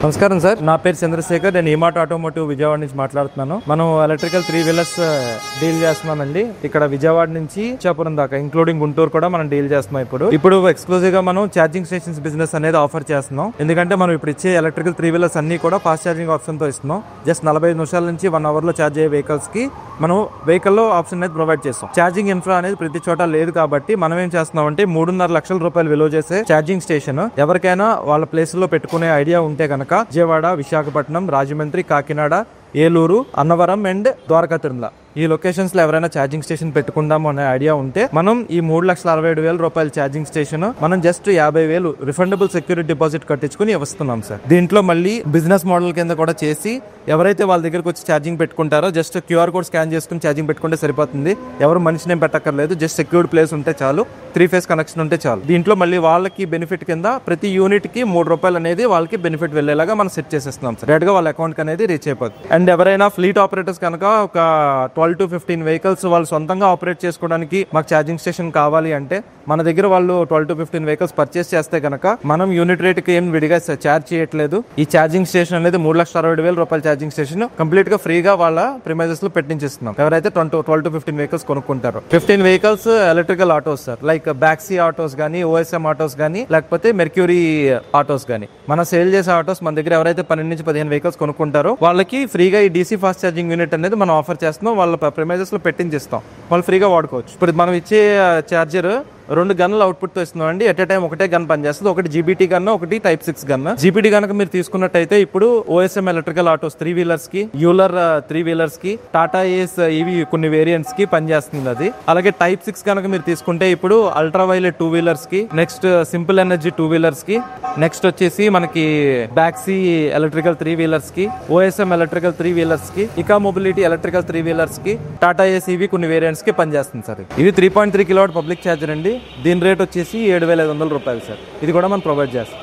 నమస్కారం సార్, నా పేరు చంద్రశేఖర్. నేను ఈమాట్ ఆటోమోటివ్ విజయవాడ నుంచి మాట్లాడుతున్నాను. మనం ఎలక్ట్రికల్ 3 వీలర్స్ డీల్ చేస్తున్నామండి. ఇక్కడ విజయవాడ నుంచి ఇచ్చాపురం దాకా ఇంక్లూడింగ్ గుంటూరు కూడా మనం డీల్ చేస్తున్నాం. ఇప్పుడు ఎక్స్క్లూజివ్ గా మనం ఛార్జింగ్ స్టేషన్స్ బిజినెస్ అనేది ఆఫర్ చేస్తున్నాం. ఎందుకంటే మనం ఇప్పుడు ఇచ్చే ఎలక్ట్రికల్ 3 వీలర్స్ అన్ని కూడా ఫాస్ట్ ఛార్జింగ్ ఆప్షన్ తో ఇస్తున్నాం. జస్ట్ 45 నిమిషాల నుంచి 1 అవర్ లో ఛార్జ్ అయ్యే వెహికల్స్ కి మనం వెహికల్ లో ఆప్షన్ అనేది ప్రొవైడ్ చేస్తాం. ఛార్జింగ్ ఇన్ఫ్రా అనేది ప్రతి చోట లేదు కాబట్టి మనం ఏం చేస్తున్నాం అంటే 3.5 లక్షల రూపాయలు విలువ చేసే ఛార్జింగ్ స్టేషన్ ఎవరికైనా వాళ్ళ ప్లేస్ లో పెట్టుకునే ఐడియా ఉంటే కనుక విజయవాడ, విశాఖపట్నం, రాజమండ్రి, కాకినాడ, ఏలూరు, అన్నవరం అండ్ ద్వారకా తిరుమల ఈ లొకేషన్స్ లో ఎవరైనా ఛార్జింగ్ స్టేషన్ పెట్టుకుందాము అనే ఐడియా ఉంటే మనం ఈ 3,67,000 రూపాయల ఛార్జింగ్ స్టేషన్ మనం జస్ట్ 50,000 రిఫండబుల్ సెక్యూరిటీ డిపాజిట్ కట్టించుకుని ఇస్తున్నాం సార్. దీంట్లో మళ్ళీ బిజినెస్ మోడల్ కింద కూడా చేసి ఎవరైతే వాళ్ళ దగ్గరకు వచ్చి ఛార్జింగ్ పెట్టుకుంటారో జస్ట్ QR కోడ్ స్కాన్ చేసుకుని ఛార్జింగ్ పెట్టుకుంటే సరిపోతుంది. ఎవరు మనిషిని పెట్టక్కర్లేదు. జస్ట్ సెక్యూర్డ్ ప్లేస్ ఉంటే చాలు, 3 ఫేజ్ కనెక్షన్ ఉంటే చాలు. దీంట్లో మళ్ళీ వాళ్ళకి బెనిఫిట్ కింద ప్రతి యూనిట్ కి 3 రూపాయలు అనేది వాళ్ళకి బెనిఫిట్ వెళ్ళేలాగా మనం సెట్ చేసేస్తున్నాం సార్. డైరెక్ట్ గా వాళ్ళ అకౌంట్ అనేది రీచ్ అయిపోతుంది. అండ్ ఎవరైనా ఫ్లీట్ ఆపరేటర్స్ కనుక ఒక 12 to 15 వెహికల్స్ వాళ్ళు సొంతంగా ఆపరేట్ చేసుకోవడానికి మాకు ఛార్జింగ్ స్టేషన్ కావాలి అంటే మన దగ్గర వాళ్ళు 12 to 15 వెహికల్స్ పర్చేస్ చేస్తే కనుక మనం యూనిట్ రేట్ కి ఏం విడిగా ఛార్జ్ చేయట్లేదు. ఈ ఛార్జింగ్ స్టేషన్ అనేది 3,67,000 రూపాయల ఛార్జింగ్ స్టేషన్ కంప్లీట్ గా ఫ్రీగా వాళ్ళ ప్రిమైజెస్ లో పెట్టించిస్తున్నాం. ఎవరైతే 12 to 15 వెహికల్స్ కొనుక్కుంటారో 15 vehicles electrical autos sir, like Baxy autos గానీ, OSM ఆటోస్ గానీ, లేకపోతే మెర్క్యూరీ ఆటోస్ గానీ మనం సేల్ చేసే ఆటోస్ మన దగ్గర ఎవరైతే 12 నుంచి 15 వెహికల్స్ కొనుక్కుంటారో వాళ్ళకి ఫ్రీగా ఈ DC ఫాస్ట్ ఛార్జింగ్ యూనిట్ అనేది మనం ఆఫర్ చేస్తున్నాం. వాళ్ళ ప్రిమైజెస్ లో పెట్టించిస్తాం, వాళ్ళు ఫ్రీగా వాడుకోవచ్చు. ఇప్పుడు మనం ఇచ్చే ఛార్జర్ 2 గన్నులు అవుట్పుట్ తో ఇస్తున్నాం అండి. ఎట్ ఏ టైం ఒకటే గన్ పనిచేస్తుంది. ఒకటి GBT గన్, ఒకటి Type 6 గన్. GBT గనక మీరు తీసుకున్నట్టయితే ఇప్పుడు OSM ఎలక్ట్రికల్ ఆటోస్ 3 వీలర్స్ కి, యూలర్ 3 వీలర్స్ కి, టాటా ఏస్ ఇవి కొన్ని వేరియంట్స్ కి పనిచేస్తుంది అది. అలాగే Type 6 కనుక మీరు తీసుకుంటే ఇప్పుడు అల్ట్రా వైలెట్ 2 వీలర్స్ కి, నెక్స్ట్ సింపుల్ ఎనర్జీ 2 వీలర్స్ కి, నెక్స్ట్ వచ్చేసి మనకి బ్యాక్సీ ఎలక్ట్రికల్ 3 వీలర్స్ కి, OSM ఎలక్ట్రికల్ 3 వీలర్స్ కి, ఇకా మొబిలిటీ ఎలక్ట్రికల్ 3 వీలర్స్ కి, టాటా ఏస్ ఇవి కొన్ని వేరియంట్స్ కి పనిచేస్తుంది సార్. ఇది 3.3 కిలోవాట్ పబ్లిక్ ఛార్జర్ అండి. దీని రేట్ వచ్చేసి 7,500 రూపాయలు సార్. ఇది కూడా మనం ప్రొవైడ్ చేస్తాం.